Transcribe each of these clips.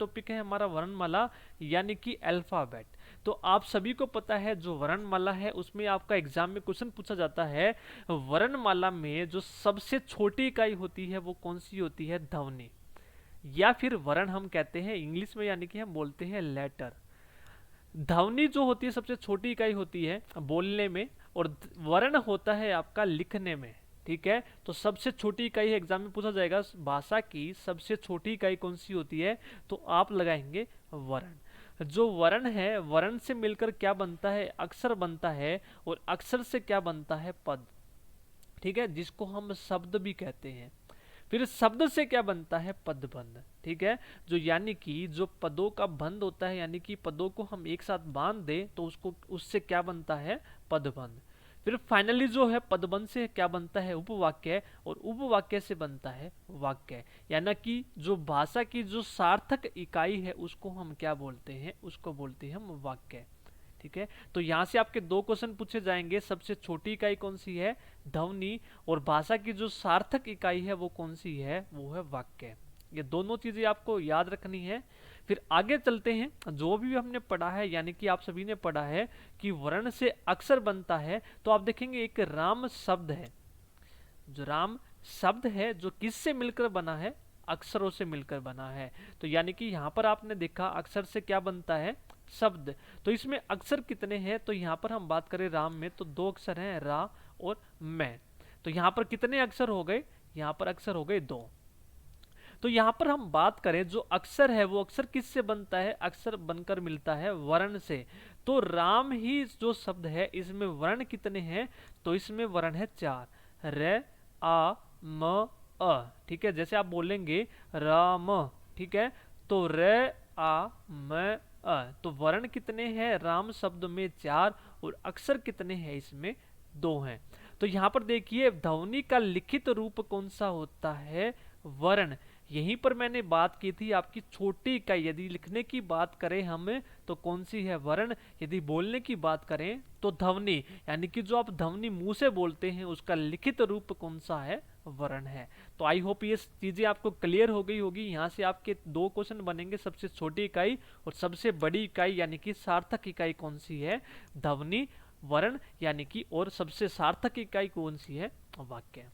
Topic है हमारा वर्णमाला यानी कि अल्फाबेट। तो आप सभी को पता है जो वर्णमाला है उसमें आपका एग्जाम में क्वेश्चन पूछा जाता है, वर्णमाला में जो सबसे छोटी इकाई होती है वो कौन सी होती है? ध्वनि, या फिर वर्ण हम कहते हैं इंग्लिश में, यानी कि हम बोलते हैं लेटर। ध्वनि जो होती है सबसे छोटी इकाई होती है बोलने में, और वर्ण होता है आपका लिखने में। ठीक है, तो सबसे छोटी इकाई एग्जाम में पूछा जाएगा भाषा की सबसे छोटी इकाई कौन सी होती है, तो आप लगाएंगे वर्ण। जो वर्ण है, वर्ण से मिलकर क्या बनता है? अक्षर बनता है, और अक्षर से क्या बनता है? पद। ठीक है, जिसको हम शब्द भी कहते हैं। फिर शब्द से क्या बनता है? पदबंध। ठीक है, जो यानी कि जो पदों का बंध होता है, यानी कि पदों को हम एक साथ बांध दे तो उसको उससे क्या बनता है? पदबंध। फिर फाइनली जो है पदबंध से क्या बनता है? उपवाक्य, और उपवाक्य से बनता है वाक्य। यानी कि जो भाषा की जो सार्थक इकाई है उसको हम क्या बोलते हैं? उसको बोलते हैं हम वाक्य। ठीक है, तो यहां से आपके दो क्वेश्चन पूछे जाएंगे, सबसे छोटी इकाई कौन सी है? ध्वनि, और भाषा की जो सार्थक इकाई है वो कौन सी है? वो है वाक्य। ये दोनों चीजें आपको याद रखनी है। फिर आगे चलते हैं, जो भी हमने पढ़ा है, यानी कि आप सभी ने पढ़ा है कि वर्ण से अक्षर बनता है, तो आप देखेंगे एक राम शब्द है। जो राम शब्द है जो किससे मिलकर बना है? अक्षरों से मिलकर बना है। तो यानी कि यहाँ पर आपने देखा अक्षर से क्या बनता है? शब्द। तो इसमें अक्षर कितने हैं? तो यहाँ पर हम बात करें राम में तो दो अक्षर हैं, रा और मैं। तो यहाँ पर कितने अक्षर हो गए? यहाँ पर अक्षर हो गए दो। तो यहाँ पर हम बात करें जो अक्षर है वो अक्षर किससे बनता है? अक्षर बनकर मिलता है वर्ण से। तो राम ही जो शब्द है इसमें वर्ण कितने हैं? तो इसमें वर्ण है चार, र, आ, म, अ। ठीक है, जैसे आप बोलेंगे राम, ठीक है, तो र, आ, म, अ। तो वर्ण कितने हैं राम शब्द में? चार, और अक्षर कितने हैं इसमें? दो हैं। तो यहाँ पर देखिए ध्वनि का लिखित रूप कौन सा होता है? वर्ण। यहीं पर मैंने बात की थी आपकी छोटी इकाई, यदि लिखने की बात करें हम तो कौन सी है? वर्ण। यदि बोलने की बात करें तो ध्वनि, यानी कि जो आप ध्वनि मुंह से बोलते हैं उसका लिखित रूप कौन सा है? वर्ण है। तो आई होप ये चीजें आपको क्लियर हो गई होगी। यहाँ से आपके दो क्वेश्चन बनेंगे, सबसे छोटी इकाई और सबसे बड़ी इकाई, यानी कि सार्थक इकाई कौन सी है? ध्वनि, वर्ण, यानी कि, और सबसे सार्थक इकाई कौन सी है? वाक्य।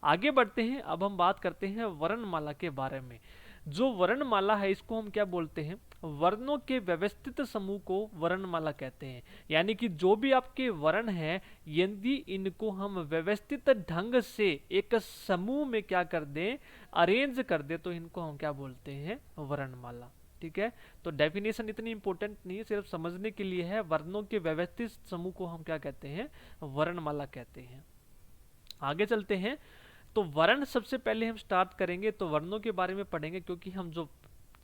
आगे बढ़ते हैं, अब हम बात करते हैं वर्णमाला के बारे में। जो वर्णमाला है इसको हम क्या बोलते हैं? वर्णों के व्यवस्थित समूह को वर्णमाला कहते हैं। यानी कि जो भी आपके वर्ण हैं, यदि इनको हम व्यवस्थित ढंग से एक समूह में क्या कर दें? अरेंज कर दे, तो इनको हम क्या बोलते हैं? वर्णमाला। ठीक है, तो डेफिनेशन इतनी इंपॉर्टेंट नहीं है, सिर्फ समझने के लिए है। वर्णों के व्यवस्थित समूह को हम क्या कहते हैं? वर्णमाला कहते हैं। आगे चलते हैं, तो वर्ण सबसे पहले हम स्टार्ट करेंगे, तो वर्णों के बारे में पढ़ेंगे, क्योंकि हम जो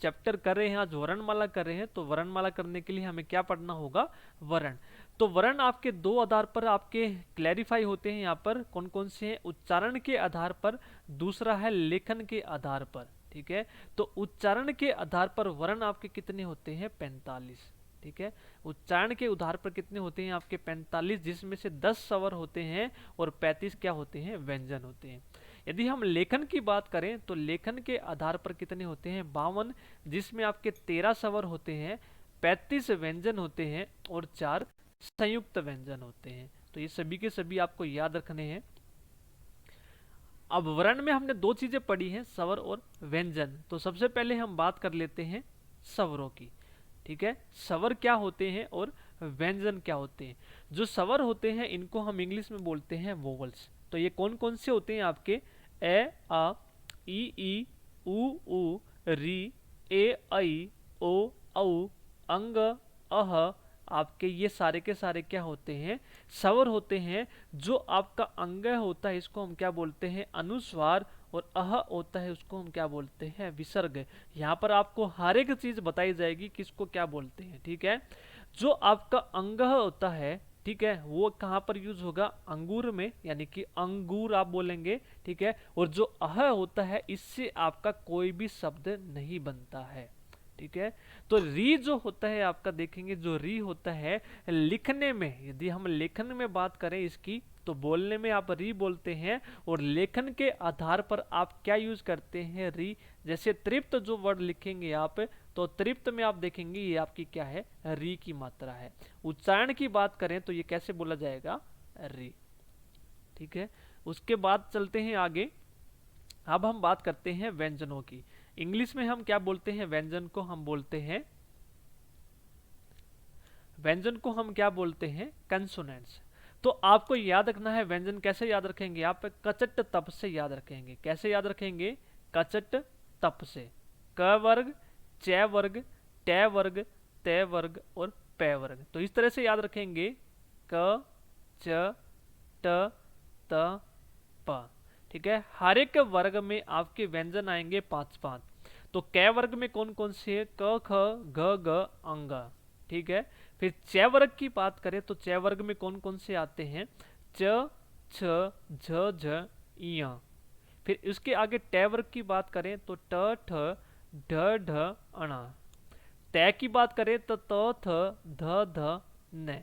चैप्टर कर रहे हैं आज वर्णमाला कर रहे हैं, तो वर्णमाला करने के लिए हमें क्या पढ़ना होगा? वर्ण। तो वर्ण आपके दो आधार पर आपके क्लैरिफाई होते हैं। यहाँ पर कौन कौन से हैं? उच्चारण के आधार पर, दूसरा है लेखन के आधार पर। ठीक है, तो उच्चारण के आधार पर वर्ण आपके कितने होते हैं? 45। ठीक है, उच्चारण के आधार पर कितने होते हैं आपके? 45, जिसमें से 10 स्वर होते हैं और 35 क्या होते हैं? व्यंजन होते हैं। यदि हम लेखन की बात करें तो लेखन के आधार पर कितने होते हैं? 52, जिसमें आपके 13 स्वर होते हैं, 35 व्यंजन होते हैं और 4 संयुक्त व्यंजन होते हैं। तो ये सभी के सभी आपको याद रखने हैं। अब वर्ण में हमने दो चीजें पढ़ी हैं, स्वर और व्यंजन। तो सबसे पहले हम बात कर लेते हैं स्वरों की। ठीक है, स्वर क्या होते हैं और व्यंजन क्या होते हैं? जो स्वर होते हैं इनको हम इंग्लिश में बोलते हैं वोवल्स। तो ये कौन कौन से होते हैं आपके? ए, आ, ई, उ, री, ए, ऐ, ओ, औ, अंग, अह। आपके ये सारे के सारे क्या होते हैं? स्वर होते हैं। जो आपका अंग होता है इसको हम क्या बोलते हैं? अनुस्वार, और अह होता है उसको हम क्या बोलते हैं? विसर्ग। यहाँ पर आपको हर एक चीज बताई जाएगी किसको क्या बोलते हैं। ठीक है, जो आपका अंग होता है, ठीक है, वो कहाँ पर यूज होगा? अंगूर में, यानी कि अंगूर आप बोलेंगे। ठीक है, और जो अह होता है इससे आपका कोई भी शब्द नहीं बनता है। ठीक है, तो री जो होता है आपका, देखेंगे जो री होता है लिखने में, यदि हम लेखन में बात करें इसकी, तो बोलने में आप री बोलते हैं, और लेखन के आधार पर आप क्या यूज करते हैं, री। जैसे तृप्त जो वर्ड लिखेंगे आप, तो तृप्त में आप देखेंगे ये आपकी क्या है, री की मात्रा है। उच्चारण की बात करें तो ये कैसे बोला जाएगा, री। ठीक है, उसके बाद चलते हैं आगे। अब हम बात करते हैं व्यंजनों की। इंग्लिश में हम क्या बोलते हैं, व्यंजन को हम बोलते हैं, व्यंजन को हम क्या बोलते हैं, कंसोनेंट्स। तो आपको याद रखना है व्यंजन कैसे याद रखेंगे आप, कचट तप से याद रखेंगे। कैसे याद रखेंगे, कचट तप से। क वर्ग, च वर्ग, ट वर्ग, त वर्ग और प वर्ग। तो इस तरह से याद रखेंगे, क च ट त प। ठीक है, हर एक वर्ग में आपके व्यंजन आएंगे 5-5। तो क वर्ग में कौन कौन से है, क ख ग घ अंग। ठीक है, फिर च वर्ग की बात करें तो च वर्ग में कौन कौन से आते हैं, च छ झ झ इय। फिर इसके आगे ट वर्ग की बात करें तो ट ठ ढ ढ अण। त की बात करें तो त थ ध ध न।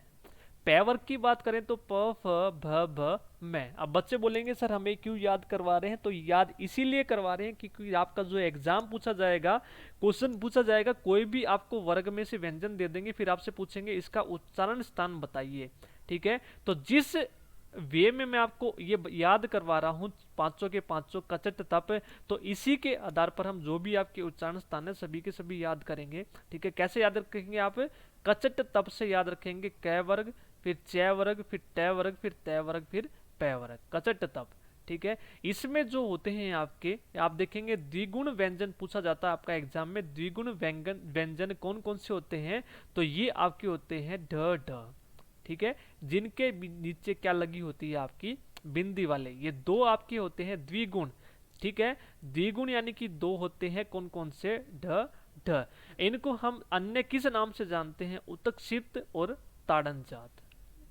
प वर्ग की बात करें तो प फ भ भ मैं। अब बच्चे बोलेंगे सर हमें क्यों याद करवा रहे हैं, तो याद इसीलिए करवा रहे हैं क्योंकि आपका जो एग्जाम पूछा जाएगा, क्वेश्चन पूछा जाएगा, कोई भी आपको वर्ग में से व्यंजन दे देंगे, फिर आपसे पूछेंगे इसका उच्चारण स्थान बताइए। ठीक है, तो जिस वे में मैं आपको ये याद करवा रहा हूँ पांचों के पांचों कचट तप, तो इसी के आधार पर हम जो भी आपके उच्चारण स्थान है सभी के सभी याद करेंगे। ठीक है, कैसे याद रखेंगे आप, कचट तप से याद रखेंगे, क वर्ग, फिर च वर्ग, फिर ट वर्ग, फिर त वर्ग, फिर प वर्ग, कचट तप। ठीक है, इसमें जो होते हैं आपके, आप देखेंगे द्विगुण व्यंजन पूछा जाता है आपका एग्जाम में। द्विगुण व्यंजन कौन कौन से होते हैं, तो ये आपके होते हैं ढ ढ। ठीक है, जिनके नीचे क्या लगी होती है आपकी बिंदी वाले, ये दो आपके होते हैं द्विगुण। ठीक है, द्विगुण यानी कि दो होते हैं, कौन कौन से, ढ ढ। इनको हम अन्य किस नाम से जानते हैं, उत्क्षिप्त और ताड़न जात,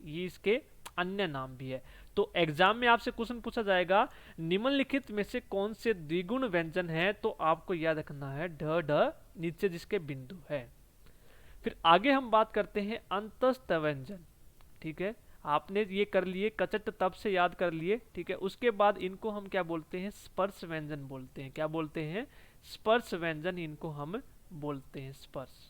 ये इसके अन्य नाम भी है। तो एग्जाम में आपसे क्वेश्चन पूछा जाएगा निम्नलिखित में से कौन से द्विगुण व्यंजन है, तो आपको याद रखना है ढ ढ नीचे जिसके बिंदु है। फिर आगे हम बात करते हैं अंतस्थ व्यंजन। ठीक है, आपने ये कर लिए, कचट तप से याद कर लिए। ठीक है, उसके बाद इनको हम क्या बोलते हैं, स्पर्श व्यंजन बोलते हैं। क्या बोलते हैं, स्पर्श व्यंजन इनको हम बोलते हैं, स्पर्श।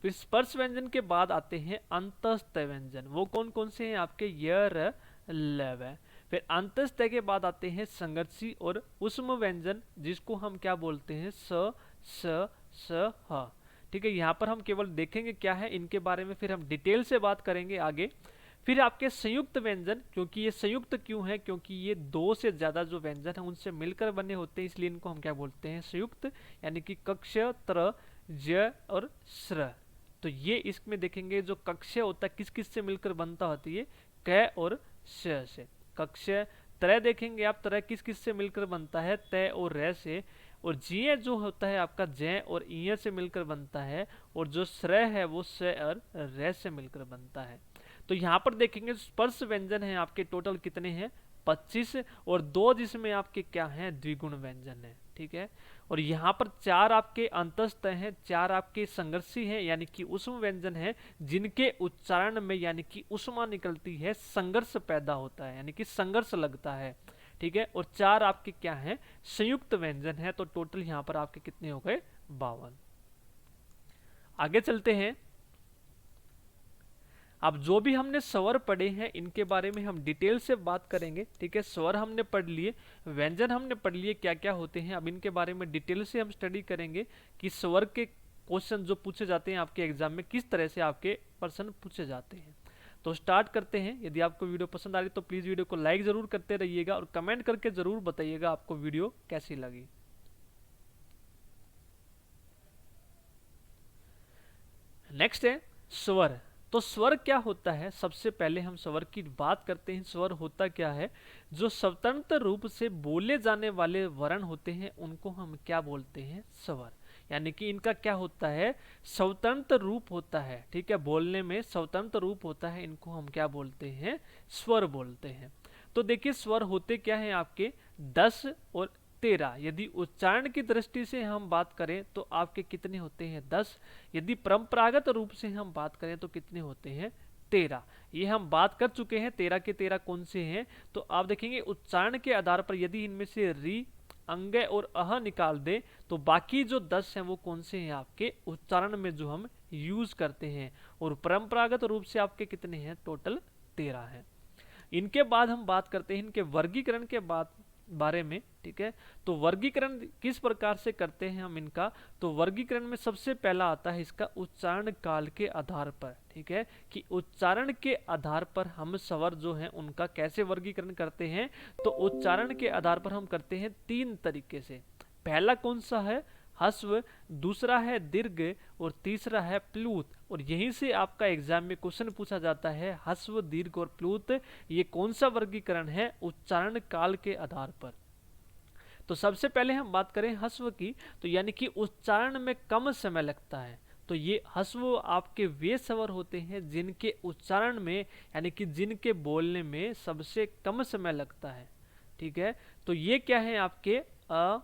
फिर स्पर्श व्यंजन के बाद आते हैं अंतस्थ व्यंजन। वो कौन कौन से हैं आपके, य र ल व। फिर अंतस्थ के बाद आते हैं संघर्षी और उष्म व्यंजन, जिसको हम क्या बोलते हैं, स स स ह। ठीक है, यहाँ पर हम केवल देखेंगे क्या है इनके बारे में, फिर हम डिटेल से बात करेंगे आगे। फिर आपके संयुक्त व्यंजन, क्योंकि ये संयुक्त क्यों है, क्योंकि ये दो से ज्यादा जो व्यंजन है उनसे मिलकर बने होते हैं, इसलिए इनको हम क्या बोलते हैं, संयुक्त। यानी कि कक्ष, त्र, ज और श्र। तो ये इसमें देखेंगे जो कक्ष होता है किस किस से मिलकर बनता होती है, क और श से। कक्ष, त्रय देखेंगे आप, त्रय किस किस से मिलकर बनता है, त और र से। और जीय जो होता है आपका ज और ईय से मिलकर बनता है, और जो श्रय है वो स और र से मिलकर बनता है। तो यहाँ पर देखेंगे स्पर्श व्यंजन है आपके टोटल कितने हैं, 25, और 2 जिसमें आपके क्या हैं, द्विगुण व्यंजन है। ठीक है, और यहाँ पर 4 आपके अंतस्थ हैं, 4 आपके संघर्षी हैं यानी कि उष्म व्यंजन है, जिनके उच्चारण में यानी कि उष्मा निकलती है, संघर्ष पैदा होता है यानी कि संघर्ष लगता है। ठीक है, और 4 आपके क्या हैं, संयुक्त व्यंजन है। तो टोटल यहाँ पर आपके कितने हो गए, 52। आगे चलते हैं। अब जो भी हमने स्वर पढ़े हैं इनके बारे में हम डिटेल से बात करेंगे। ठीक है, स्वर हमने पढ़ लिए, व्यंजन हमने पढ़ लिए क्या क्या होते हैं, अब इनके बारे में डिटेल से हम स्टडी करेंगे कि स्वर के क्वेश्चन जो पूछे जाते हैं आपके एग्जाम में किस तरह से आपके प्रश्न पूछे जाते हैं। तो स्टार्ट करते हैं। यदि आपको वीडियो पसंद आ रही तो प्लीज वीडियो को लाइक जरूर करते रहिएगा और कमेंट करके जरूर बताइएगा आपको वीडियो कैसी लगी। नेक्स्ट है स्वर। तो स्वर क्या होता है, सबसे पहले हम स्वर की बात करते हैं। स्वर होता क्या है, जो स्वतंत्र रूप से बोले जाने वाले वर्ण होते हैं उनको हम क्या बोलते हैं, स्वर। यानी कि इनका क्या होता है, स्वतंत्र रूप होता है। ठीक है, बोलने में स्वतंत्र रूप होता है, इनको हम क्या बोलते हैं, स्वर बोलते हैं। तो देखिए स्वर होते क्या है आपके 10 और 13। यदि उच्चारण की दृष्टि से हम बात करें तो आपके कितने होते हैं, 10। यदि परंपरागत रूप से हम बात करें तो कितने होते हैं, 13। ये हम बात कर चुके हैं 13 के 13 कौन से हैं। तो आप देखेंगे उच्चारण के आधार पर यदि इनमें से री, अंग और अह निकाल दे तो बाकी जो 10 हैं वो कौन से हैं आपके उच्चारण में जो हम यूज करते हैं। और परंपरागत रूप से आपके कितने हैं, टोटल 13 हैं। इनके बाद हम बात करते हैं इनके वर्गीकरण के बारे में। ठीक है, तो वर्गीकरण किस प्रकार से करते हैं हम इनका। तो वर्गीकरण में सबसे पहला आता है इसका उच्चारण काल के आधार पर। ठीक है, कि उच्चारण के आधार पर हम स्वर जो हैं उनका कैसे वर्गीकरण करते हैं। तो उच्चारण के आधार पर हम करते हैं 3 तरीके से। पहला कौन सा है, हस्व, दूसरा है दीर्घ और तीसरा है प्लूत। और यहीं से आपका एग्जाम में क्वेश्चन पूछा जाता है हस्व, दीर्घ और प्लूत ये कौन सा वर्गीकरण है उच्चारण काल के आधार पर। तो सबसे पहले हम बात करें हस्व की, तो यानी कि उच्चारण में कम समय लगता है। तो ये हस्व आपके वे स्वर होते हैं जिनके उच्चारण में यानी कि जिनके बोलने में सबसे कम समय लगता है। ठीक है, तो ये क्या है आपके अ,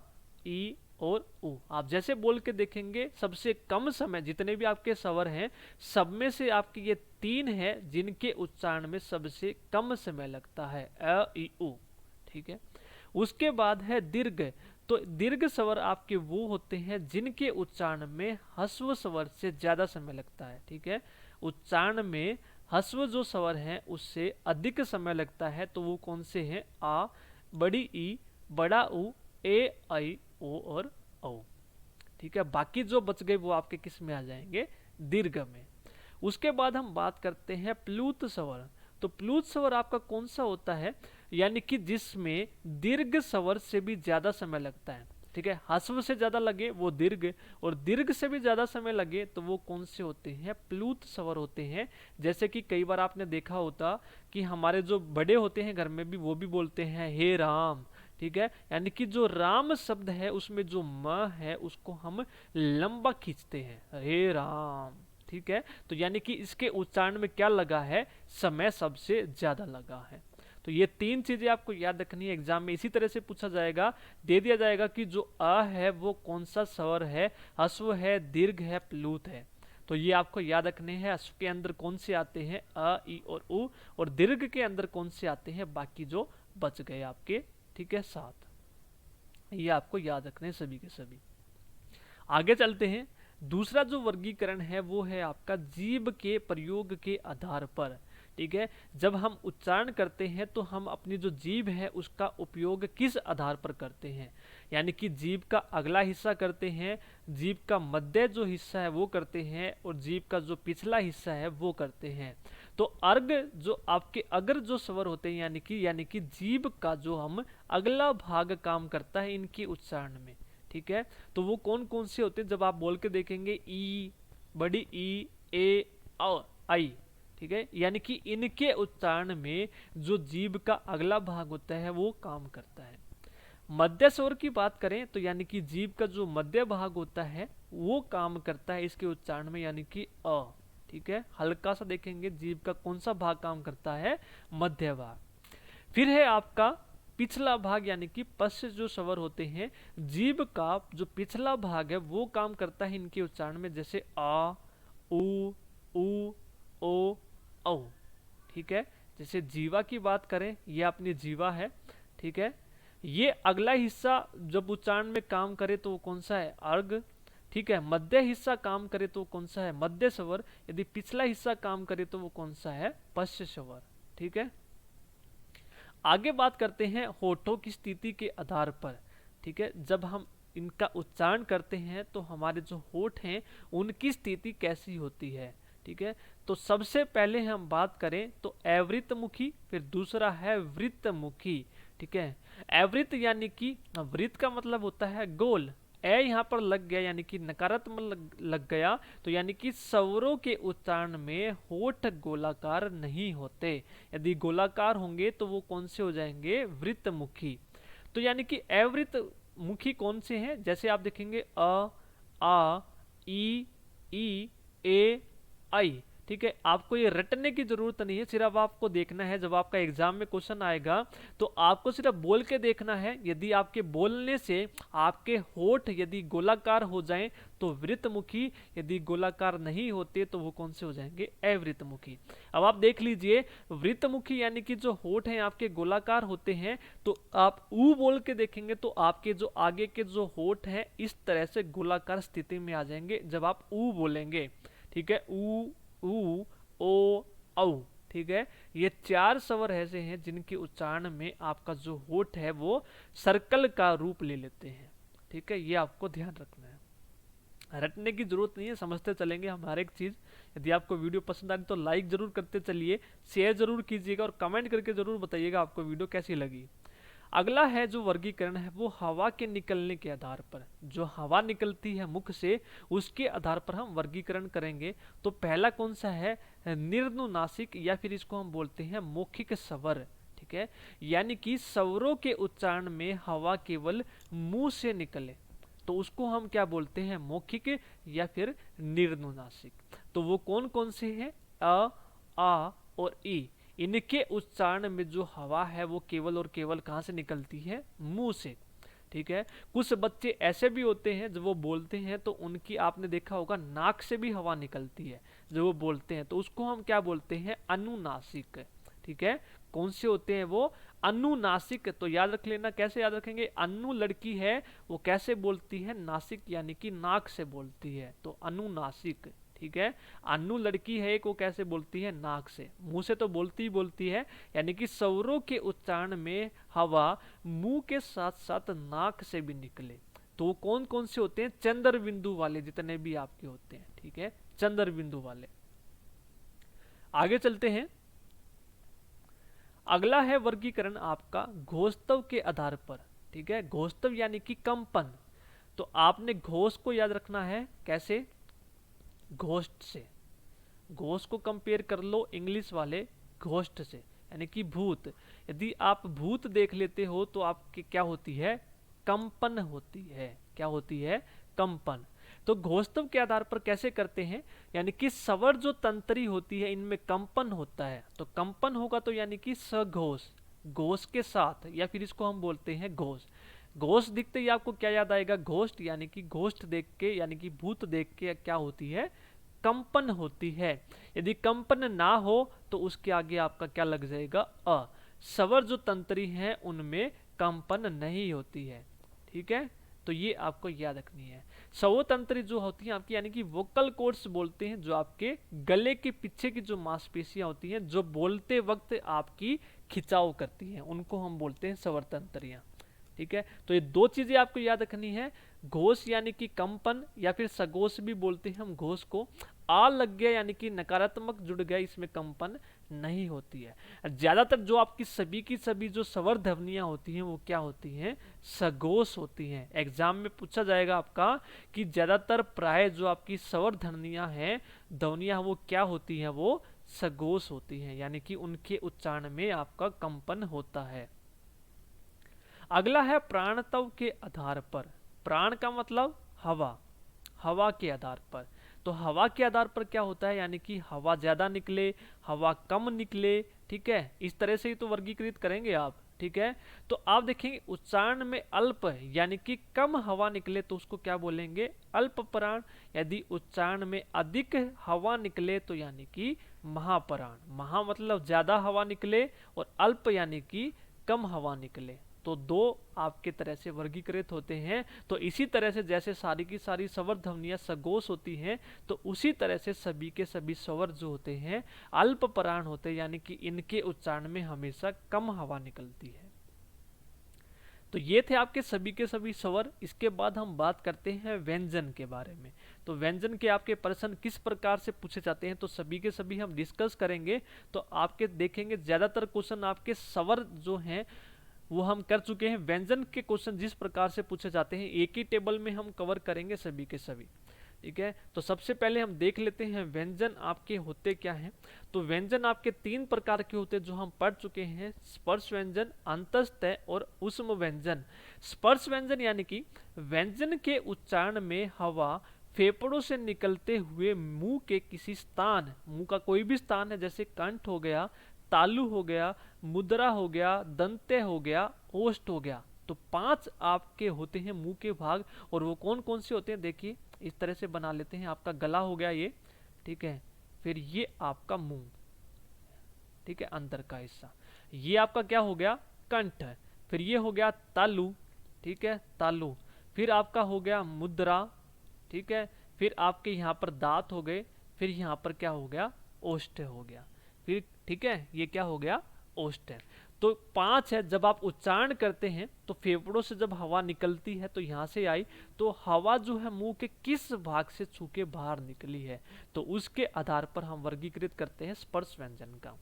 ई और उ। आप जैसे बोल के देखेंगे सबसे कम समय जितने भी आपके स्वर हैं सब में से आपके ये 3 है जिनके उच्चारण में सबसे कम समय लगता है, अ, ई, उ। ठीक है, उसके बाद है दीर्घ। तो दीर्घ स्वर आपके वो होते हैं जिनके उच्चारण में ह्रस्व स्वर से ज्यादा समय लगता है। ठीक है, उच्चारण में ह्रस्व जो स्वर है उससे अधिक समय लगता है। तो वो कौन से हैं, आ, बड़ी ई, बड़ा उ, ए, आई, ओ और औ। ठीक है, बाकी जो बच गए वो आपके किस में आ जाएंगे, दीर्घ में। उसके बाद हम बात करते हैं प्लूत स्वर। तो प्लूत स्वर आपका कौन सा होता है, यानी कि जिसमें दीर्घ स्वर से भी ज्यादा समय लगता है। ठीक है, ह्रस्व से ज्यादा लगे वो दीर्घ, और दीर्घ से भी ज्यादा समय लगे तो वो कौन से होते हैं, प्लूत स्वर होते हैं। जैसे कि कई बार आपने देखा होता कि हमारे जो बड़े होते हैं घर में भी वो भी बोलते हैं हे राम। ठीक है, यानी कि जो राम शब्द है उसमें जो म है उसको हम लंबा खींचते हैं, हे राम। ठीक है, तो यानी कि इसके उच्चारण में क्या लगा है, समय सबसे ज्यादा लगा है। तो ये 3 चीजें आपको याद रखनी है, एग्जाम में इसी तरह से पूछा जाएगा, दे दिया जाएगा कि जो अ है वो कौन सा स्वर है, ह्रस्व है, दीर्घ है, प्लूत है। तो ये आपको याद रखने हैं, ह्रस्व के अंदर कौन से आते हैं, अ, ई और उ, और दीर्घ के अंदर कौन से आते हैं बाकी जो बच गए आपके। ठीक है, 7 ये आपको याद रखने हैं सभी के सभी। आगे चलते हैं, दूसरा जो वर्गीकरण है वो है आपका जीभ के प्रयोग के आधार पर। ठीक है, जब हम उच्चारण करते हैं तो हम अपनी जो जीभ है उसका उपयोग किस आधार पर करते हैं, यानी कि जीभ का अगला हिस्सा करते हैं, जीभ का मध्य जो हिस्सा है वो करते हैं, और जीभ का जो पिछला हिस्सा है वो करते हैं। तो अर्ग जो आपके अगर जो स्वर होते हैं यानी कि जीभ का जो हम अगला भाग काम करता है इनके उच्चारण में। ठीक है, तो वो कौन कौन से होते हैं, जब आप बोल के देखेंगे ई, बड़ी ई, ए, आई। ठीक है, यानी कि इनके उच्चारण में जो जीभ का अगला भाग होता है वो काम करता है। मध्य स्वर की बात करें तो यानी कि जीभ का जो मध्य भाग होता है वो काम करता है इसके उच्चारण में, यानी कि अ। ठीक है, हल्का सा देखेंगे जीभ का कौन सा भाग काम करता है, मध्य भाग। फिर है आपका पिछला भाग, यानी कि पश्च जो स्वर होते हैं जीभ का जो पिछला भाग है वो काम करता है इनके उच्चारण में, जैसे आ, उ, ओ, औ। ठीक है, जैसे जीवा की बात करें, ये अपनी जीवा है। ठीक है, ये अगला हिस्सा जब उच्चारण में काम करे तो वो कौन सा है, अर्ग। ठीक है, मध्य हिस्सा काम करे तो कौन सा है, मध्य स्वर। यदि पिछला हिस्सा काम करे तो वो कौन सा है, पश्च स्वर। ठीक है, आगे बात करते हैं होठों की स्थिति के आधार पर। ठीक है, जब हम इनका उच्चारण करते हैं तो हमारे जो होठ हैं उनकी स्थिति कैसी होती है। ठीक है, तो सबसे पहले हम बात करें तो अवृत मुखी, फिर दूसरा है वृत्त मुखी। ठीक है, अवृत यानी कि वृत्त का मतलब होता है गोल, ए यहाँ पर लग गया यानी कि नकारात्मक लग गया, तो यानी कि स्वरों के उच्चारण में होठ गोलाकार नहीं होते। यदि गोलाकार होंगे तो वो कौन से हो जाएंगे, वृत्त मुखी। तो यानी कि अवृत मुखी कौन से हैं, जैसे आप देखेंगे अ, आ, ई, ए, आई। ठीक है, आपको ये रटने की जरूरत नहीं है, सिर्फ आपको देखना है। जब आपका एग्जाम में क्वेश्चन आएगा तो आपको सिर्फ बोल के देखना है। यदि आपके बोलने से आपके होठ यदि गोलाकार हो जाएं तो वृत्तमुखी, यदि गोलाकार नहीं होते तो वो कौन से हो जाएंगे, अवृत्तमुखी। अब आप देख लीजिए, वृत्तमुखी यानी कि जो होठ हैं आपके गोलाकार होते हैं, तो आप ऊ बोल के देखेंगे तो आपके जो आगे के जो होठ हैं इस तरह से गोलाकार स्थिति में आ जाएंगे जब आप ऊ बोलेंगे। ठीक है, ऊ, ऊ, ओ, औ। ठीक है, ये 4 स्वर ऐसे हैं जिनके उच्चारण में आपका जो होठ है वो सर्कल का रूप ले लेते हैं। ठीक है, ये आपको ध्यान रखना है, रटने की जरूरत नहीं है, समझते चलेंगे हम हर एक चीज। यदि आपको वीडियो पसंद आए तो लाइक जरूर करते चलिए, शेयर जरूर कीजिएगा और कमेंट करके जरूर बताइएगा आपको वीडियो कैसी लगी। अगला है जो वर्गीकरण है वो हवा के निकलने के आधार पर, जो हवा निकलती है मुख से उसके आधार पर हम वर्गीकरण करेंगे। तो पहला कौन सा है, निर्नुनासिक, या फिर इसको हम बोलते हैं मौखिक स्वर। ठीक है, यानी कि स्वरों के उच्चारण में हवा केवल मुंह से निकले तो उसको हम क्या बोलते हैं, मौखिक या फिर निर्नुनासिक। तो वो कौन कौन से हैं, अ, आ और ई। इनके उच्चारण में जो हवा है वो केवल और केवल कहां से निकलती है, मुंह से। ठीक है, कुछ बच्चे ऐसे भी होते हैं जब वो बोलते हैं तो उनकी आपने देखा होगा नाक से भी हवा निकलती है जब वो बोलते हैं, तो उसको हम क्या बोलते हैं, अनुनासिक। ठीक है, कौन से होते हैं वो, अनुनासिक। तो याद रख लेना, कैसे याद रखेंगे, अनु लड़की है वो कैसे बोलती है, नासिक यानी कि नाक से बोलती है, तो अनुनासिक। ठीक है, अनु लड़की है एक, वो कैसे बोलती है, नाक से, मुंह से तो बोलती ही बोलती है, यानी कि स्वरों के उच्चारण में हवा मुंह के साथ साथ नाक से भी निकले तो वो कौन कौन से होते हैं, चंद्र बिंदु वाले जितने भी आपके होते हैं। ठीक है, चंद्र बिंदु वाले। आगे चलते हैं, अगला है वर्गीकरण आपका घोषतव के आधार पर। ठीक है, घोषतव यानी कि कंपन। तो आपने घोष को याद रखना है, कैसे, घोष्ट से। घोष को कंपेयर कर लो इंग्लिश वाले घोष्ट से, यानी कि भूत। यदि आप भूत देख लेते हो तो आपकी क्या होती है, कंपन होती है। क्या होती है, कंपन। तो घोषतव के आधार पर कैसे करते हैं, यानी कि स्वर जो तंत्री होती है इनमें कंपन होता है, तो कंपन होगा तो यानी कि सघोष, घोष के साथ, या फिर इसको हम बोलते हैं घोष। घोष दिखते ही आपको क्या याद आएगा, घोष्ट, यानी कि घोष्ट देख के, यानी कि भूत देख के क्या होती है, कंपन होती है। यदि कंपन ना हो तो उसके आगे आपका क्या लग जाएगा, अ। स्वर जो तंत्री हैं उनमें कंपन नहीं होती है। ठीक है, तो ये आपको याद रखनी है। स्वर तंत्री जो होती है आपकी, यानी कि वोकल कॉर्ड्स बोलते हैं, जो आपके गले के पीछे की जो मांसपेशियां होती हैं जो बोलते वक्त आपकी खिंचाव करती हैं, उनको हम बोलते हैं स्वर तंत्रियां। ठीक है, तो ये दो चीजें आपको याद रखनी है, घोष यानी कि कंपन, या फिर सघोष भी बोलते हैं हम घोष को। आ लग गया यानी कि नकारात्मक जुड़ गया, इसमें कंपन नहीं होती है। ज्यादातर जो आपकी सभी की सभी जो स्वर ध्वनियां होती हैं वो क्या होती हैं, सघोष होती हैं। एग्जाम में पूछा जाएगा आपका कि ज्यादातर प्राय जो आपकी स्वर ध्वनियां वो क्या होती हैं, वो सघोष होती हैं, यानी कि उनके उच्चारण में आपका कंपन होता है। अगला है प्राणतव के आधार पर। प्राण का मतलब हवा, हवा के आधार पर। तो हवा के आधार पर क्या होता है, यानी कि हवा ज्यादा निकले, हवा कम निकले। ठीक है, इस तरह से ही तो वर्गीकृत करेंगे आप। ठीक है, तो आप देखेंगे उच्चारण में अल्प यानी कि कम हवा निकले तो उसको क्या बोलेंगे, अल्प प्राण। यदि उच्चारण में अधिक हवा निकले तो यानी कि महाप्राण। महा मतलब ज्यादा हवा निकले और अल्प यानी कि कम हवा निकले। तो दो आपके तरह से वर्गीकृत होते हैं। तो इसी तरह से जैसे सारी की सारी स्वर ध्वनियां सघोष होती हैं, तो उसी तरह से सभी के सभी स्वर जो होते हैं अल्प प्राण होते हैं, यानी कि इनके उच्चारण में हमेशा कम हवा निकलती है। तो ये थे आपके सभी के सभी स्वर। इसके बाद हम बात करते हैं व्यंजन के बारे में। तो व्यंजन के आपके प्रश्न किस प्रकार से पूछे जाते हैं तो सभी के सभी हम डिस्कस करेंगे। तो आपके देखेंगे ज्यादातर क्वेश्चन आपके स्वर जो हैं वो हम कर चुके हैं। व्यंजन के क्वेश्चन जिस प्रकार से पूछे जाते हैं एक ही टेबल में हम कवर करेंगे सभी के सभी। ठीक है, तो सबसे पहले हम देख लेते हैं व्यंजन आपके होते क्या हैं। तो व्यंजन आपके 3 प्रकार के होते हैं जो हम पढ़ चुके हैं, स्पर्श व्यंजन, अंतस्तः और ऊष्म व्यंजन। स्पर्श व्यंजन यानी कि व्यंजन के उच्चारण में हवा फेफड़ों से निकलते हुए मुंह के किसी स्थान, मुंह का कोई भी स्थान है, जैसे कंठ हो गया, तालु हो गया, मुद्रा हो गया, दंते हो गया, ओष्ठ हो गया। तो 5 आपके होते हैं मुंह के भाग, और वो कौन कौन से होते हैं देखिए इस तरह से बना लेते हैं। आपका गला हो गया ये, ठीक है, फिर ये आपका मुंह, ठीक है, अंदर का हिस्सा, ये आपका क्या हो गया, कंठ, फिर ये हो गया तालु, ठीक है, तालु, फिर आपका हो गया मुद्रा, ठीक है, फिर आपके यहाँ पर दांत हो गए, फिर यहाँ पर क्या हो गया, ओष्ठ हो गया, फिर ठीक है, ये क्या हो गया, ओष्ठ है। तो 5 है। जब आप उच्चारण करते हैं तो फेफड़ों से जब हवा निकलती है तो यहाँ से आई, तो हवा जो है मुंह के किस भाग से छू के बाहर निकली है, तो उसके आधार पर हम वर्गीकृत करते हैं स्पर्श व्यंजन का।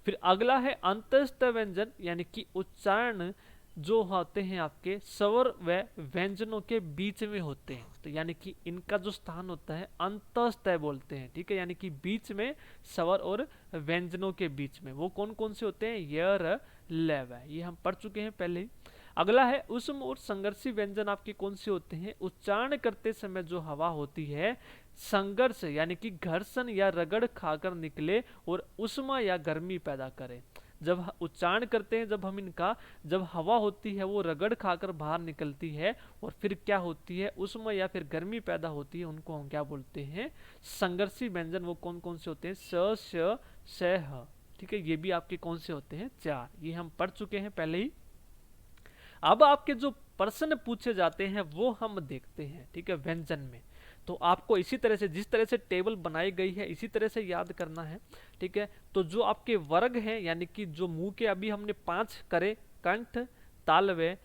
फिर अगला है अंतस्थ व्यंजन, यानी कि उच्चारण जो होते हैं आपके स्वर व व्यंजनों के बीच में होते हैं, तो यानी कि इनका जो स्थान होता है अंतस्थ बोलते हैं, ठीक है, यानी कि बीच में, स्वर और व्यंजनों के बीच में, वो कौन कौन से होते हैं, य, ल, व, ये हम पढ़ चुके हैं पहले ही। अगला है उष्म और संघर्षी व्यंजन आपके कौन से होते हैं, उच्चारण करते समय जो हवा होती है संघर्ष यानी कि घर्षण या रगड़ खाकर निकले और उष्मा या गर्मी पैदा करे। जब उच्चारण करते हैं, जब हम इनका, जब हवा होती है वो रगड़ खाकर बाहर निकलती है और फिर क्या होती है, उष्मा या फिर गर्मी पैदा होती है, उनको हम क्या बोलते हैं, संघर्षी व्यंजन। वो कौन कौन से होते हैं, स, श, ह, ठीक है, ये भी आपके कौन से होते हैं, 4, ये हम पढ़ चुके हैं पहले ही। अब आपके जो प्रश्न पूछे जाते हैं वो हम देखते हैं, ठीक है, व्यंजन में। तो आपको इसी तरह से, जिस तरह से टेबल बनाई गई है इसी तरह से याद करना है, ठीक है। तो जो आपके वर्ग हैं, यानी कि जो मुंह के अभी हमने 5 करे, कंठ, तालव्य,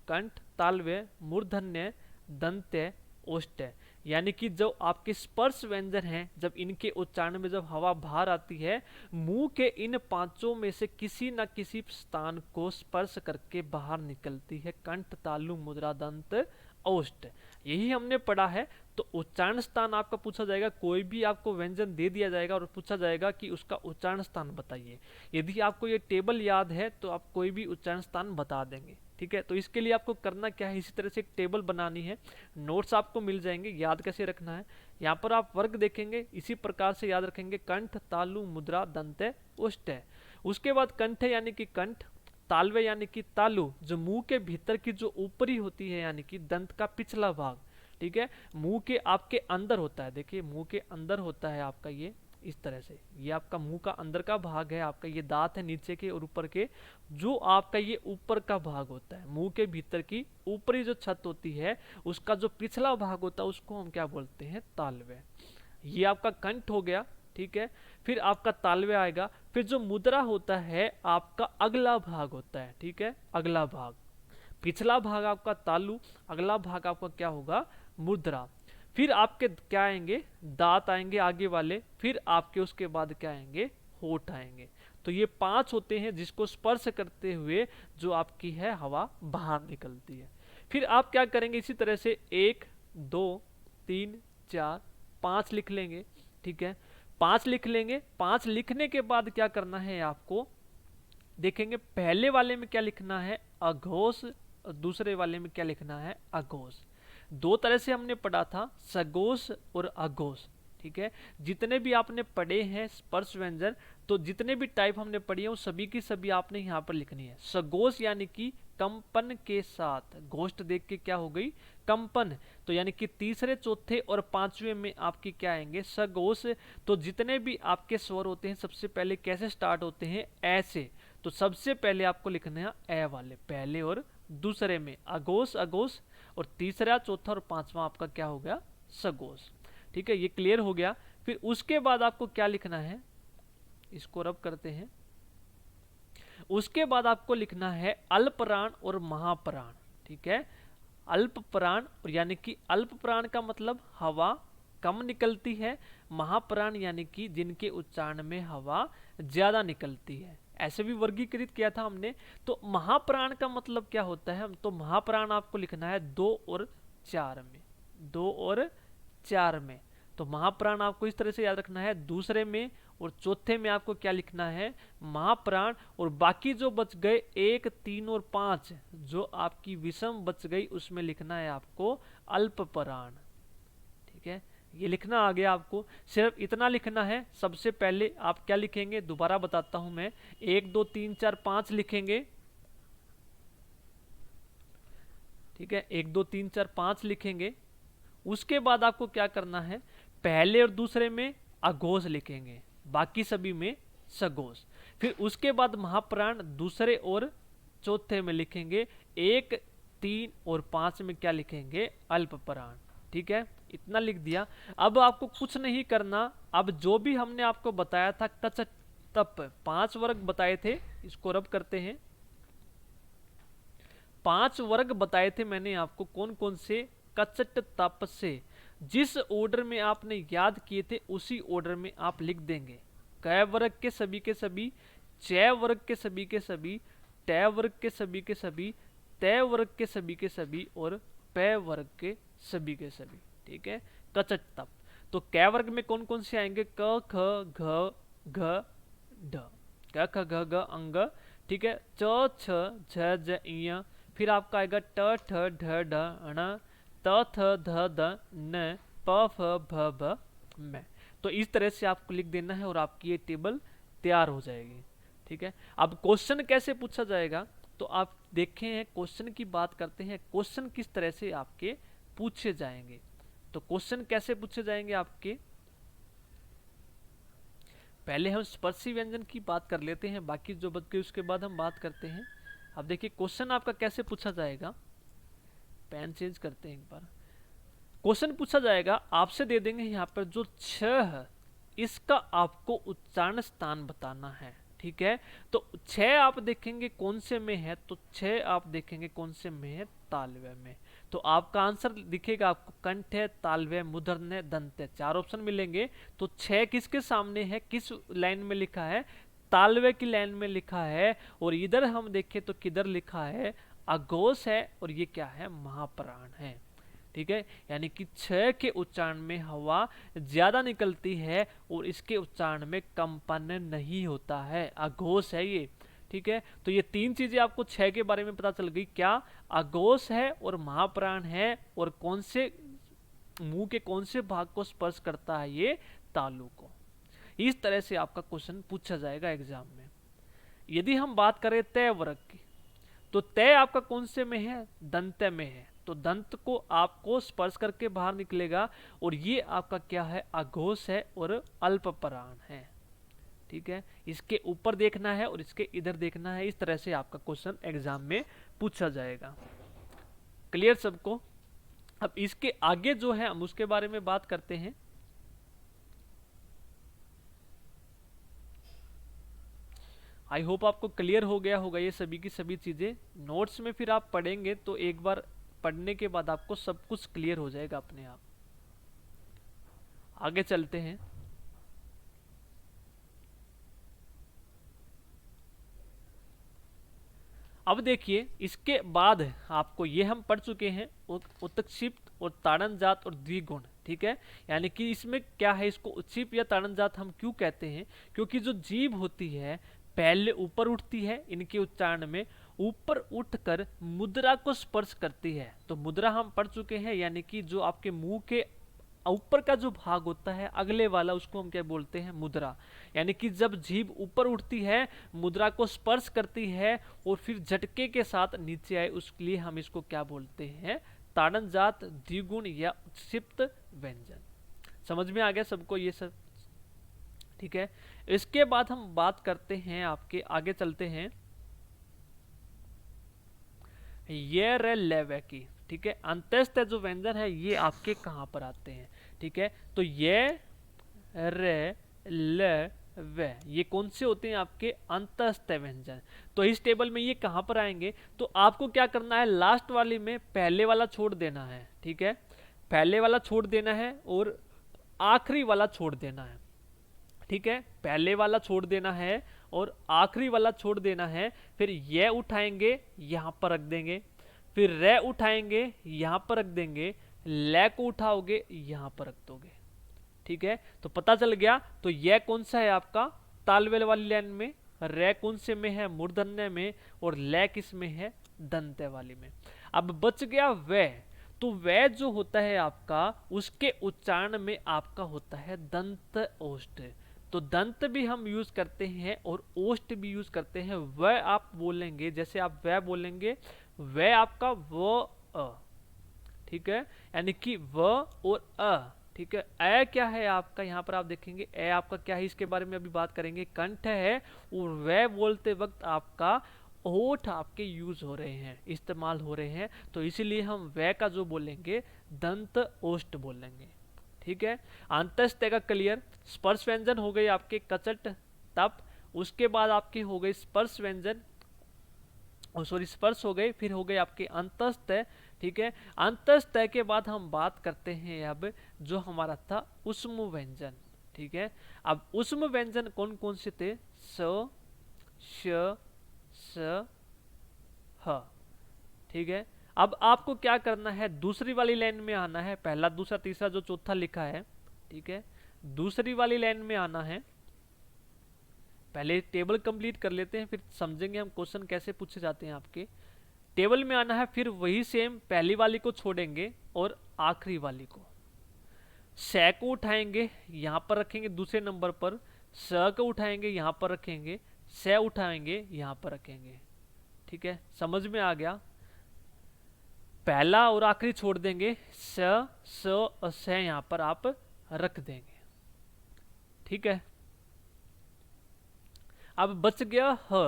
कंठ, तालव्य, मूर्धन्य, दंत्य, ओष्ठ, यानी कि जो आपके स्पर्श व्यंजन हैं, जब इनके उच्चारण में जब हवा बाहर आती है, मुंह के इन 5 में से किसी न किसी स्थान को स्पर्श करके बाहर निकलती है, कंठ, तालु, मुद्रा, दंत, ओष्ठ, यही हमने पढ़ा है। तो उच्चारण स्थान आपका पूछा जाएगा, कोई भी आपको व्यंजन दे दिया जाएगा और पूछा जाएगा कि उसका उच्चारण स्थान बताइए। यदि आपको ये टेबल याद है तो आप कोई भी उच्चारण स्थान बता देंगे, ठीक है। तो इसके लिए आपको करना क्या है, इसी तरह से एक टेबल बनानी है, नोट्स आपको मिल जाएंगे, याद कैसे रखना है, यहाँ पर आप वर्ग देखेंगे, इसी प्रकार से याद रखेंगे, कंठ, तालु, मुद्रा, दंत, ओष्ठ। उसके बाद कंठ यानी कि कंठ, तालवे यानी कि तालु, जो मुंह के भीतर की जो ऊपरी होती है, यानी कि दंत का पिछला भाग, ठीक है, मुंह के आपके अंदर होता है, देखिए मुंह के अंदर होता है आपका ये, इस तरह से, ये आपका मुंह का अंदर का भाग है, आपका ये दांत है नीचे के और ऊपर के, जो आपका ये ऊपर का भाग होता है, मुंह के भीतर की ऊपरी जो छत होती है उसका जो पिछला भाग होता है उसको हम क्या बोलते हैं, तालवे। ये आपका कंठ हो गया, ठीक है। फिर आपका तालवे आएगा, फिर जो मुद्रा होता है आपका अगला भाग होता है, ठीक है, अगला भाग, पिछला भाग आपका तालु, अगला भाग आपका क्या होगा, मुद्रा। फिर आपके क्या आएंगे, दांत आएंगे आगे वाले, फिर आपके उसके बाद क्या आएंगे, होठ आएंगे। तो ये 5 होते हैं जिसको स्पर्श करते हुए जो आपकी है हवा बाहर निकलती है। फिर आप क्या करेंगे, इसी तरह से 1, 2, 3, 4, 5 लिख लेंगे, ठीक है, 5 लिख लेंगे। 5 लिखने के बाद क्या करना है आपको, देखेंगे पहले वाले में क्या लिखना है, अघोष, दूसरे वाले में क्या लिखना है, अघोष। 2 तरह से हमने पढ़ा था, सघोष और अघोष, ठीक है। जितने भी आपने पढ़े हैं स्पर्श व्यंजन, तो जितने भी टाइप हमने पढ़ी है वो सभी की सभी आपने यहाँ पर लिखनी है। सघोष यानी कि कंपन के साथ, घोष्ट देख के क्या हो गई, कंपन, तो यानी कि तीसरे, चौथे और 5वें में आपकी क्या आएंगे, सघोष। तो जितने भी आपके स्वर होते हैं सबसे पहले कैसे स्टार्ट होते हैं, ऐसे। तो सबसे पहले आपको लिखना है ए वाले, पहले और दूसरे में अघोष, अघोष, और तीसरा, चौथा और 5वां आपका क्या हो गया, सघोष, ठीक है। ये क्लियर हो गया। फिर उसके बाद आपको क्या लिखना है, इसको रब करते हैं, उसके बाद आपको लिखना है अल्पप्राण और महाप्राण, ठीक है। अल्प प्राण यानी कि अल्प प्राण का मतलब हवा कम निकलती है, महाप्राण यानी कि जिनके उच्चारण में हवा ज्यादा निकलती है, ऐसे भी वर्गीकृत किया था हमने। तो महाप्राण का मतलब क्या होता है, तो महाप्राण आपको लिखना है 2 और 4 में, 2 और 4 में। तो महाप्राण आपको इस तरह से याद रखना है, दूसरे में और चौथे में आपको क्या लिखना है, महाप्राण। और बाकी जो बच गए 1, 3 और 5, जो आपकी विषम बच गई उसमें लिखना है आपको अल्पप्राण, ठीक है, ये लिखना आ गया आपको, सिर्फ इतना लिखना है। सबसे पहले आप क्या लिखेंगे, दोबारा बताता हूं मैं, 1 2 3 4 5 लिखेंगे, ठीक है, 1 2 3 4 5 लिखेंगे। उसके बाद आपको क्या करना है, पहले और दूसरे में अघोष लिखेंगे, बाकी सभी में सघोष। फिर उसके बाद महाप्राण दूसरे और चौथे में लिखेंगे, 1 3 और 5 में क्या लिखेंगे, अल्प प्राण। ठीक है, इतना लिख दिया। अब आपको कुछ नहीं करना, अब जो भी हमने आपको बताया था कच तप 5 वर्ग बताए थे, इसको रब करते हैं। 5 वर्ग बताए थे मैंने आपको, कौन कौन से, कचट तप से। जिस ऑर्डर में आपने याद किए थे उसी ऑर्डर में आप लिख देंगे। क वर्ग के सभी, च वर्ग के सभी, ट वर्ग के सभी, त वर्ग के सभी और प वर्ग के सभी। ठीक है, कचट तप। तो क वर्ग में कौन कौन से आएंगे, क ख घ घ ढ, क ख घ घ अंग। ठीक है, च छ झ झ ञ, फिर आपका आएगा ट ठ ढ ढ ण, त थ ध द न, प फ भ भ म। तो इस तरह से आपको लिख देना है और आपकी ये टेबल तैयार हो जाएगी। ठीक है, अब क्वेश्चन कैसे पूछा जाएगा, तो आप देखें हैं, क्वेश्चन की बात करते हैं, क्वेश्चन किस तरह से आपके पूछे जाएंगे। तो क्वेश्चन कैसे पूछे जाएंगे आपके, पहले हम स्पर्शी व्यंजन की बात कर लेते हैं, बाकी जो बच गई उसके बाद हम बात करते हैं। अब देखिए क्वेश्चन आपका कैसे पूछा जाएगा, पेन चेंज करते हैं एक बार। क्वेश्चन पूछा जाएगा, आपसे दे देंगे यहाँ पर जो छ है, इसका आपको उच्चारण स्थान बताना है। ठीक है, तो 6 आप देखेंगे कौन से में है, तो 6 आप देखेंगे कौन से में है, तालव्य में। तो आपका आंसर दिखेगा आपको, कंठ है, तालव्य, मूर्धन्य, दंत है, 4 ऑप्शन मिलेंगे। तो 6 किसके सामने है, किस लाइन में लिखा है, तालव्य की लाइन में लिखा है। और इधर हम देखें तो किधर लिखा है, अघोष है, और ये क्या है, महाप्राण है। ठीक है, यानी कि 6 के उच्चारण में हवा ज्यादा निकलती है और इसके उच्चारण में कंपन नहीं होता है, अघोष है ये। ठीक है, तो ये 3 चीजें आपको 6 के बारे में पता चल गई, क्या अघोष है और महाप्राण है, और कौन से मुंह के कौन से भाग को स्पर्श करता है, ये तालु को। इस तरह से आपका क्वेश्चन पूछा जाएगा एग्जाम में। यदि हम बात करें तय वर्ग की, तो तय आपका कौन से में है, दंत में है। तो दंत को आपको स्पर्श करके बाहर निकलेगा, और ये आपका क्या है, अघोष है और अल्प प्राण है। ठीक है, इसके ऊपर देखना है और इसके इधर देखना है। इस तरह से आपका क्वेश्चन एग्जाम में पूछा जाएगा। क्लियर सबको। अब इसके आगे जो है हम उसके बारे में बात करते हैं। आई होप आपको क्लियर हो गया होगा ये सभी की सभी चीजें। नोट्स में फिर आप पढ़ेंगे तो एक बार पढ़ने के बाद आपको सब कुछ क्लियर हो जाएगा अपने आप। आगे चलते हैं। अब देखिए इसके बाद आपको ये हम पढ़ चुके हैं उत्क्षिप्त और ताड़न जात और द्विगुण। ठीक है, यानी कि इसमें क्या है, इसको उत्क्षिप्त या ताड़न जात हम क्यों कहते हैं, क्योंकि जो जीभ होती है पहले ऊपर उठती है, इनके उच्चारण में ऊपर उठकर मुद्रा को स्पर्श करती है। तो मुद्रा हम पढ़ चुके हैं, यानी कि जो आपके मुंह के ऊपर का जो भाग होता है अगले वाला, उसको हम क्या बोलते हैं, मुद्रा। यानी कि जब जीभ ऊपर उठती है, मुद्रा को स्पर्श करती है और फिर झटके के साथ नीचे आए, उसके लिए हम इसको क्या बोलते हैं, ताड़न जात, द्विगुण या उत्क्षिप्त व्यंजन। समझ में आ गया सबको ये सब। ठीक है, इसके बाद हम बात करते हैं, आपके आगे चलते हैं ये रे लेवे की। ठीक है, अंत्यस्थ जो व्यंजन है ये आपके कहां पर आते हैं। ठीक है, तो ये रे ले वे ये कौन से होते हैं, आपके अंतस्थ व्यंजन। तो इस टेबल में ये कहां पर आएंगे, तो आपको क्या करना है, लास्ट वाली में पहले वाला छोड़ देना है। ठीक है, पहले वाला छोड़ देना है और आखिरी वाला छोड़ देना है। ठीक है, पहले वाला छोड़ देना है और आखिरी वाला छोड़ देना है। फिर ये उठाएंगे, यहां पर रख देंगे, फिर रे उठाएंगे, यहां पर रख देंगे, ले को उठाओगे, यहां पर रख दोगे। ठीक है, तो पता चल गया। तो यह कौन सा है आपका, तालवेल वाली लाइन में, रे कौन से में है, मूर्धन्य में, और ले किस में है, दंत्य वाली में। अब बच गया वे। तो वह जो होता है आपका, उसके उच्चारण में आपका होता है दंत ओष्ठ। तो दंत भी हम यूज करते हैं और ओष्ठ भी यूज करते हैं। वह आप बोलेंगे, जैसे आप वह बोलेंगे, वह आपका व अ, ठीक है, यानी कि व और अ, ठीक है। अ क्या है आपका, यहाँ पर आप देखेंगे अ आपका क्या है, इसके बारे में अभी बात करेंगे। कंठ है, और वह बोलते वक्त आपका होठ आपके यूज हो रहे हैं, इस्तेमाल हो रहे हैं, तो इसीलिए हम वह का जो बोलेंगे दंत ओष्ठ बोलेंगे, ठीक है। अंतस्थ का क्लियर। स्पर्श व्यंजन हो गए आपके कचट तप, उसके बाद आपके हो गए स्पर्श व्यंजन, सॉरी स्पर्श हो गए, फिर हो गए आपके अंतस्थ, ठीक है। अंतस्थ के बाद हम बात करते हैं अब जो हमारा था उष्म व्यंजन, ठीक है। अब उष्म व्यंजन कौन कौन से थे, स, श, स, ह, ठीक है। अब आपको क्या करना है, दूसरी वाली लाइन में आना है, पहला दूसरा तीसरा जो चौथा लिखा है, ठीक है, दूसरी वाली लाइन में आना है। पहले टेबल कंप्लीट कर लेते हैं, फिर समझेंगे हम क्वेश्चन कैसे पूछे जाते हैं आपके। टेबल में आना है, फिर वही सेम पहली वाली को छोड़ेंगे और आखिरी वाली को, स को उठाएंगे यहां पर रखेंगे दूसरे नंबर पर, स को उठाएंगे यहां पर रखेंगे, स उठाएंगे यहां पर रखेंगे, ठीक है। समझ में आ गया। पहला और आखिरी छोड़ देंगे, स, स और स यहां पर आप रख देंगे, ठीक है। अब बच गया ह।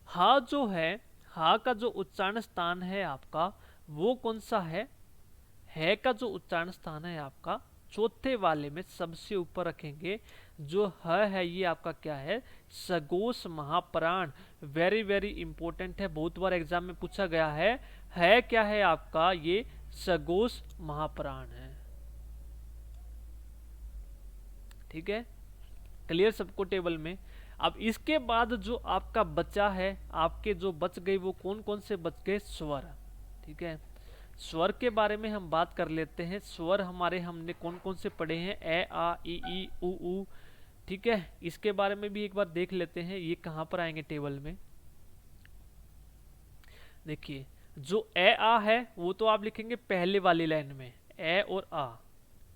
ह जो है, हा का जो उच्चारण स्थान है आपका वो कौन सा है का जो उच्चारण स्थान है आपका चौथे वाले में सबसे ऊपर रखेंगे। जो है ये आपका क्या है, सगोश महाप्राण। वेरी वेरी इंपॉर्टेंट है, बहुत बार एग्जाम में पूछा गया है क्या है आपका, ये सगोश महाप्राण है, ठीक है। क्लियर सबको टेबल में। अब इसके बाद जो आपका बचा है, आपके जो बच गए वो कौन कौन से बच गए, स्वर, ठीक है। स्वर के बारे में हम बात कर लेते हैं। स्वर हमारे हमने कौन कौन से पढ़े हैं, ए आ ई उ ऊ, ठीक है। इसके बारे में भी एक बार देख लेते हैं, ये कहां पर आएंगे टेबल में। देखिए जो ए आ है वो तो आप लिखेंगे पहले वाली लाइन में, ए और आ,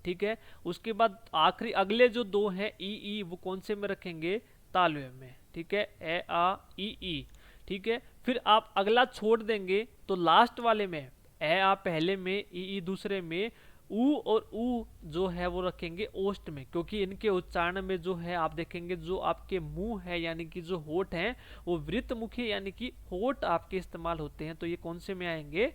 ठीक है। उसके बाद आखिरी अगले जो दो हैं ई वो कौन से में रखेंगे, तालव्य में, ठीक है, ए आ ई, ठीक है। फिर आप अगला छोड़ देंगे तो लास्ट वाले में ए आ पहले में, ई दूसरे में, ऊ और ऊ जो है वो रखेंगे ओष्ठ में, क्योंकि इनके उच्चारण में जो है आप देखेंगे जो आपके मुंह है यानी कि जो होठ हैं वो वृत्त मुखी यानी कि होठ आपके इस्तेमाल होते हैं, तो ये कौन से में आएंगे,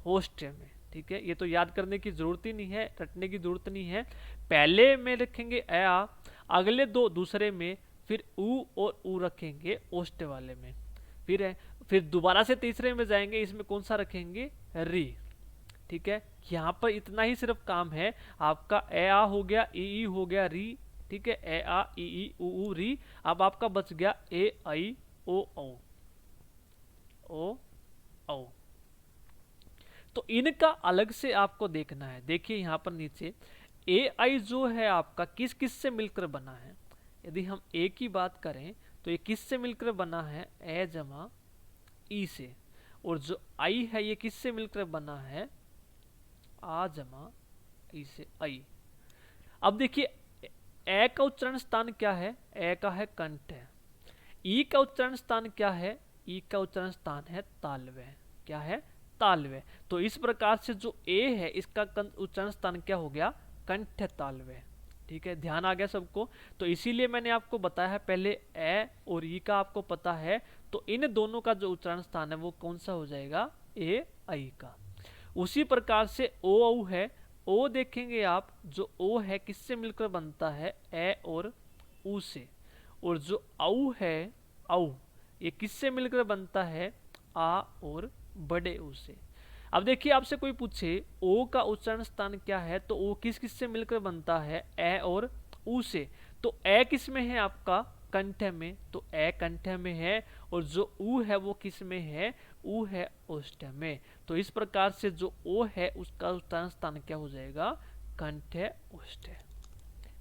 होष्ठ में, ठीक है। ये तो याद करने की जरूरत ही नहीं है, रटने की जरूरत नहीं है। पहले में रखेंगे आ, अगले दो दूसरे में, फिर ऊ और ऊ रखेंगे ओष्ठ वाले में, फिर दोबारा से तीसरे में जाएंगे, इसमें कौन सा रखेंगे, री, ठीक है। यहाँ पर इतना ही सिर्फ काम है आपका, ए आ हो गया, ई हो गया, री, ठीक है, ए आ ई उ री। अब आपका बच गया ए आई ओ ओ। तो इनका अलग से आपको देखना है। देखिए यहाँ पर नीचे ए आई जो है आपका किस किस से मिलकर बना है। यदि हम ए की बात करें तो ये किस से मिलकर बना है, ए जमा ई से, और जो आई है ये किस से मिलकर बना है, आ जमा ई से आई। अब देखिए ए का उच्चारण स्थान क्या है, ए का है कंठ है। ई का उच्चारण स्थान क्या है, ई का उच्चारण स्थान है तालव्य, क्या है, तालव्य। तो इस प्रकार से जो ए है इसका उच्चारण स्थान क्या हो गया, कंठ तालव्य, ठीक है। ध्यान आ गया सबको। तो इसीलिए मैंने आपको बताया है पहले ए और ई का आपको पता है, तो इन दोनों का जो उच्चारण स्थान है वो कौन सा हो जाएगा, ए आई का। उसी प्रकार से ओ औ है, ओ देखेंगे आप, जो ओ है किससे मिलकर बनता है, ए और ऊ से, और जो औ है औ ये किससे मिलकर बनता है, आ और बड़े ऊ से। अब देखिए आपसे कोई पूछे ओ का उच्चारण स्थान क्या है, तो ओ किस किस से मिलकर बनता है, ए और ऊ से। तो ए किस में है आपका, कंठ में, तो ए कंठ में है, और जो ऊ है वो किस में है, ऊ है ओष्ठ में। तो इस प्रकार से जो ओ है उसका उच्चारण स्थान क्या हो जाएगा, कंठ ओष्ठ।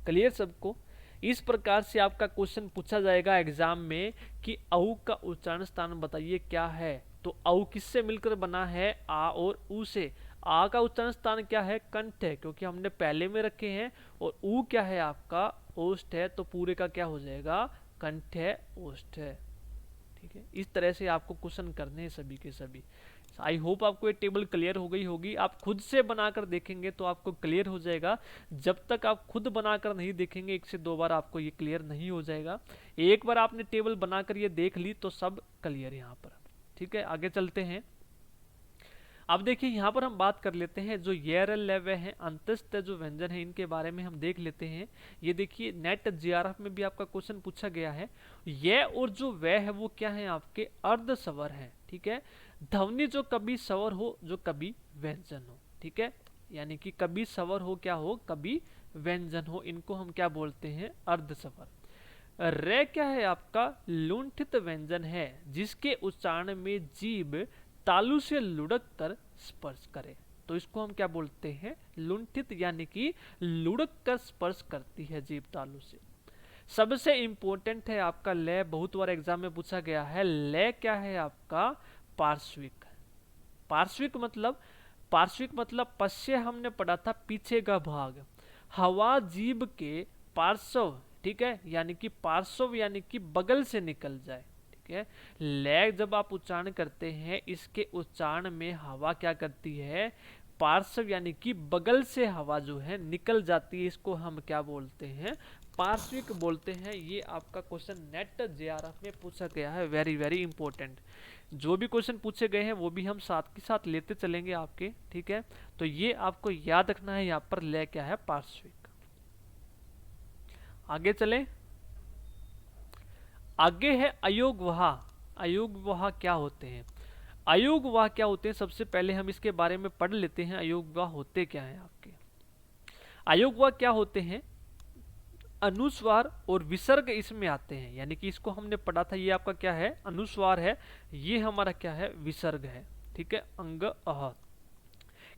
क्लियर सबको। इस प्रकार से आपका क्वेश्चन पूछा जाएगा एग्जाम में कि औ का उच्चारण स्थान बताइए क्या है। तो औ किससे मिलकर बना है, आ और ऊ से। आ का उच्चारण स्थान क्या है, कंठ है, क्योंकि हमने पहले में रखे हैं, और ऊ क्या है आपका, ओष्ठ है, तो पूरे का क्या हो जाएगा, कंठ है, ओष्ठ है। ठीक है, इस तरह से आपको क्वेश्चन करने हैं सभी के सभी। आई होप आपको ये टेबल क्लियर हो गई होगी। आप खुद से बनाकर देखेंगे तो आपको क्लियर हो जाएगा। जब तक आप खुद बनाकर नहीं देखेंगे, एक से दो बार आपको ये क्लियर नहीं हो जाएगा। एक बार आपने टेबल बनाकर ये देख ली तो सब क्लियर है यहाँ पर। ठीक है, आगे चलते हैं। अब देखिए यहाँ पर हम बात कर लेते हैं जो यर लेवे हैं, अंतस्थ जो व्यंजन है, इनके बारे में हम देख लेते हैं। ये देखिए नेट जीआरएफ में भी आपका क्वेश्चन पूछा गया है। ये और जो वह है वो क्या है, आपके अर्ध स्वर है। ठीक है, ध्वनि जो कभी स्वर हो, जो कभी व्यंजन हो। ठीक है, यानी कि कभी स्वर हो, क्या हो, कभी व्यंजन हो, इनको हम क्या बोलते हैं, अर्ध स्वर। रे क्या है आपका, लुंठित व्यंजन है जिसके उच्चारण में जीभ तालु से लुढ़क कर स्पर्श करे, तो इसको हम क्या बोलते हैं, लुंठित, यानी कि लुढ़क कर स्पर्श करती है जीभ तालु से। सबसे इंपॉर्टेंट है आपका लय, बहुत बार एग्जाम में पूछा गया है। लय क्या है आपका, पार्श्विक। पार्श्विक मतलब पश्य हमने पढ़ा था, पीछे का भाग। हवा जीभ के पार्श्व, ठीक है, यानी कि पार्श्व यानी कि बगल से निकल जाए। ठीक है, लय जब आप उच्चारण करते हैं, इसके उच्चारण में हवा क्या करती है, पार्श्व यानी कि बगल से हवा जो है निकल जाती है, इसको हम क्या बोलते हैं, पार्श्विक बोलते हैं। ये आपका क्वेश्चन नेट जेआरएफ में पूछा गया है, वेरी वेरी इंपॉर्टेंट। जो भी क्वेश्चन पूछे गए हैं वो भी हम साथ के साथ लेते चलेंगे आपके। ठीक है, तो ये आपको याद रखना है, यहाँ पर लय क्या है, पार्श्विक। आगे चलें। आगे है अयोगवाह। अयोगवाह क्या होते हैं, अयोगवाह क्या होते हैं, सबसे पहले हम इसके बारे में पढ़ लेते हैं। अयोगवाह होते क्या हैं आपके, अयोगवाह क्या होते हैं, अनुस्वार और विसर्ग इसमें आते हैं, यानी कि इसको हमने पढ़ा था, ये आपका क्या है, अनुस्वार है, ये हमारा क्या है, विसर्ग है। ठीक है, अंग अह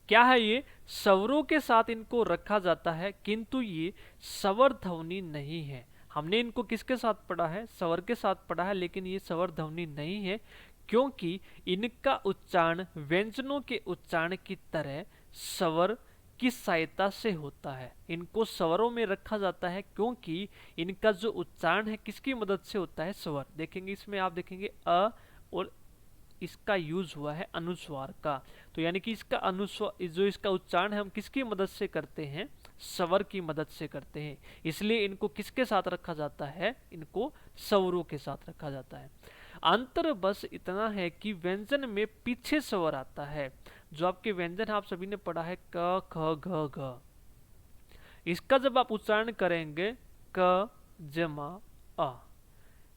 क्या है, ये स्वरों के साथ इनको रखा जाता है, किंतु ये स्वर ध्वनि नहीं है। हमने इनको किसके साथ पढ़ा है, स्वर के साथ पढ़ा है, लेकिन ये स्वर ध्वनि नहीं है, क्योंकि इनका उच्चारण व्यंजनों के उच्चारण की तरह स्वर की सहायता से होता है। इनको स्वरों में रखा जाता है क्योंकि इनका जो उच्चारण है किसकी मदद से होता है, स्वर। देखेंगे इसमें आप देखेंगे अ, और इसका यूज हुआ है अनुस्वार का, तो यानी कि इसका अनुस्वार जो इसका उच्चारण है हम किसकी मदद से करते हैं, स्वर की मदद से करते हैं। इसलिए इनको किसके साथ रखा जाता है, इनको स्वरों के साथ रखा जाता है। अंतर बस इतना है कि व्यंजन में पीछे स्वर आता है। जो आपके व्यंजन आप सभी ने पढ़ा है, क ख घ घ, इसका जब आप उच्चारण करेंगे क जमा अ,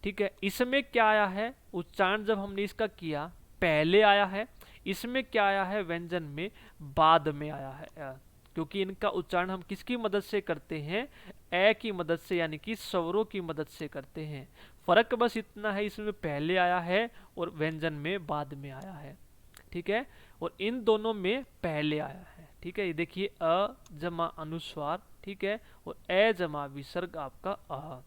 ठीक है, इसमें क्या आया है, उच्चारण जब हमने इसका किया पहले आया है, इसमें क्या आया है, व्यंजन में बाद में आया है, क्योंकि इनका उच्चारण हम किसकी मदद से करते हैं, ए की मदद से, यानी कि स्वरों की मदद से करते हैं। फर्क बस इतना है, इसमें पहले आया है और व्यंजन में बाद में आया है। ठीक है, और इन दोनों में पहले आया है। ठीक है, ये देखिए अ जमा अनुस्वार, ठीक है, और ए जमा विसर्ग आपका अह।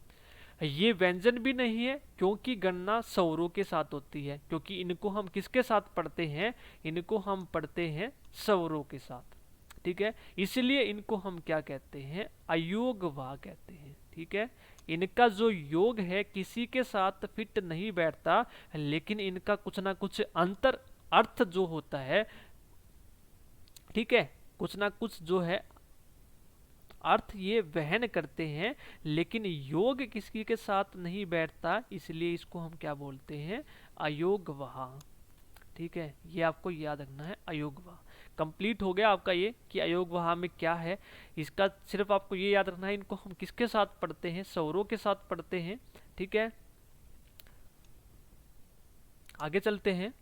ये व्यंजन भी नहीं है क्योंकि गणना स्वरों के साथ होती है, क्योंकि इनको हम किसके साथ पढ़ते हैं, इनको हम पढ़ते हैं स्वरों के साथ। ठीक है, इसलिए इनको हम क्या कहते हैं, अयोगवाह कहते हैं। ठीक है, इनका जो योग है किसी के साथ फिट नहीं बैठता, लेकिन इनका कुछ ना कुछ अंतर अर्थ जो होता है, ठीक है, कुछ ना कुछ जो है अर्थ ये वहन करते हैं, लेकिन योग किसी के साथ नहीं बैठता, इसलिए इसको हम क्या बोलते हैं, अयोगवाह। ठीक है, ये आपको याद रखना है, अयोगवाह। कंप्लीट हो गया आपका ये कि अयोगवाह में क्या है, इसका सिर्फ आपको ये याद रखना है, इनको हम किसके साथ पढ़ते हैं, स्वरों के साथ पढ़ते हैं। ठीक है, आगे चलते हैं।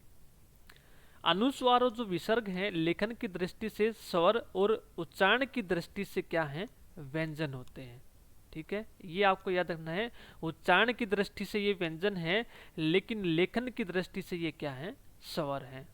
अनुस्वार और जो विसर्ग हैं लेखन की दृष्टि से स्वर और उच्चारण की दृष्टि से क्या है, व्यंजन होते हैं। ठीक है, ये आपको याद रखना है, उच्चारण की दृष्टि से ये व्यंजन है, लेकिन लेखन की दृष्टि से ये क्या है, स्वर है।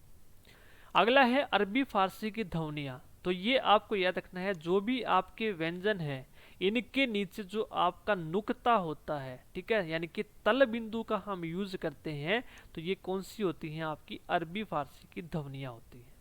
अगला है अरबी फारसी की ध्वनियाँ। तो ये आपको याद रखना है, जो भी आपके व्यंजन है इनके नीचे जो आपका नुक्ता होता है, ठीक है, यानी कि तल बिंदु का हम यूज करते हैं, तो ये कौन सी होती हैं, आपकी अरबी फारसी की ध्वनियाँ होती हैं।